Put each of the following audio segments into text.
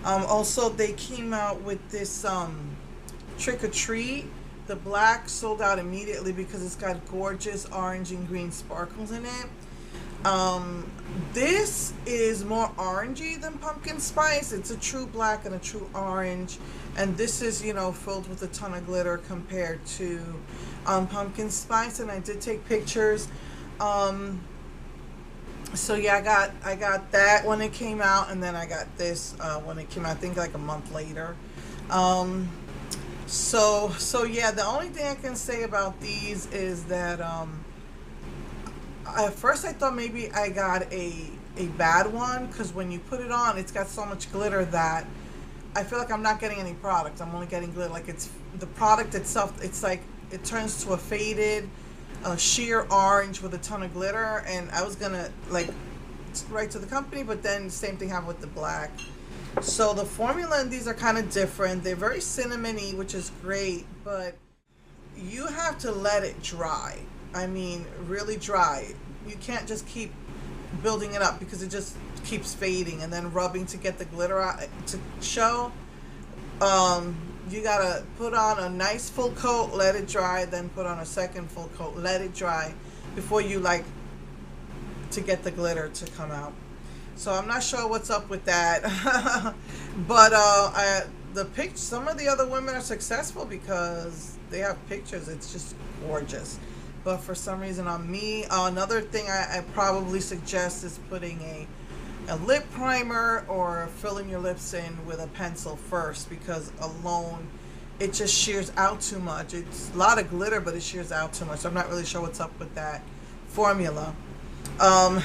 Also, they came out with this Trick or Treat. The black sold out immediately because it's got gorgeous orange and green sparkles in it. This is more orangey than pumpkin spice. It's a true black and a true orange, and this is, you know, filled with a ton of glitter compared to pumpkin spice. And I did take pictures. So yeah, I got that when it came out, and then I got this when it came out, I think like a month later. So yeah, the only thing I can say about these is that at first I thought maybe I got a bad one, because when you put it on, it's got so much glitter that I feel like I'm not getting any product. I'm only getting glitter. Like, it's the product itself, it's like it turns to a faded sheer orange with a ton of glitter, and I was gonna like write to the company, but then same thing happened with the black. So the formula in these are kind of different. They're very cinnamony, which is great, but you have to let it dry. I mean, really dry. You can't just keep building it up, because it just keeps fading, and then rubbing to get the glitter out to show. You gotta put on a nice full coat, let it dry, then put on a second full coat, let it dry before you like to get the glitter to come out. So I'm not sure what's up with that. But some of the other women are successful because they have pictures. It's just gorgeous. But for some reason on me, another thing I probably suggest is putting a lip primer or filling your lips in with a pencil first, because alone it just shears out too much. It's a lot of glitter, but it shears out too much. So I'm not really sure what's up with that formula.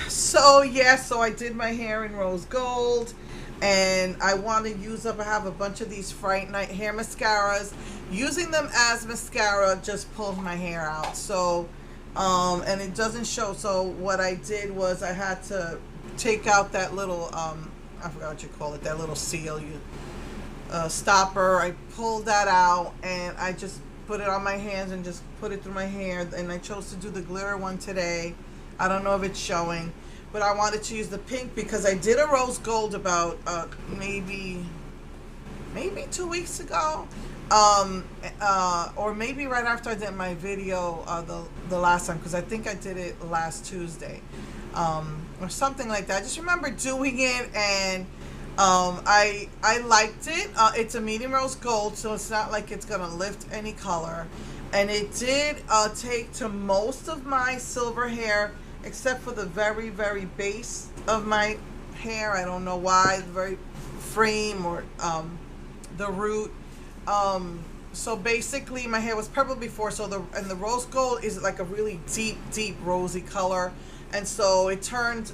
So yeah, so I did my hair in rose gold, and I want to use up, I have a bunch of these Fright Night hair mascaras. Using them as mascara just pulls my hair out. So and it doesn't show. So what I did was I had to take out that little I forgot what you call it, that little seal, stopper. I pulled that out, and I just put it on my hands and just put it through my hair. And I chose to do the glitter one today. I don't know if it's showing, but I wanted to use the pink because I did a rose gold about maybe 2 weeks ago, or maybe right after I did my video the last time, because I think I did it last Tuesday, or something like that. I just remember doing it, and I liked it. It's a medium rose gold, so it's not like it's gonna lift any color, and it did take to most of my silver hair, except for the very, very base of my hair. I don't know why, the very frame or the root. So basically my hair was purple before, so the rose gold is like a really deep rosy color, and so it turned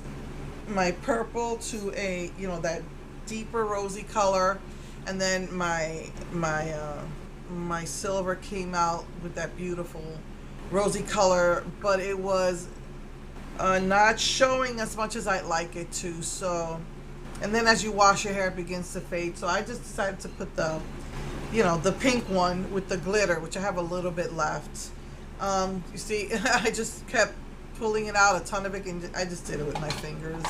my purple to a, you know, that deeper rosy color, and then my silver came out with that beautiful rosy color, but it was not showing as much as I'd like it to. So, and then as you wash your hair, it begins to fade. So I just decided to put the, you know, the pink one with the glitter, which I have a little bit left. You see, I just kept pulling it out, a ton of it, and I just did it with my fingers.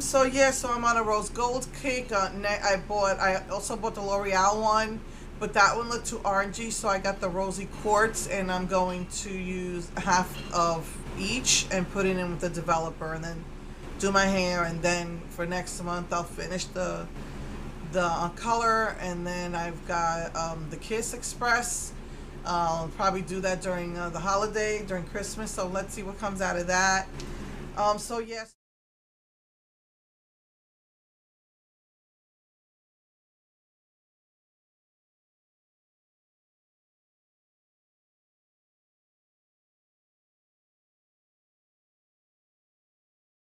So yeah, so I'm on a rose gold cake. I also bought the L'Oreal one, but that one looked too orangey, so I got the rosy quartz, and I'm going to use half of each and put it in with the developer, and then do my hair. And then for next month I'll finish the color, and then I've got the Kiss Express. I'll probably do that during the holiday, during Christmas, so let's see what comes out of that. So yes.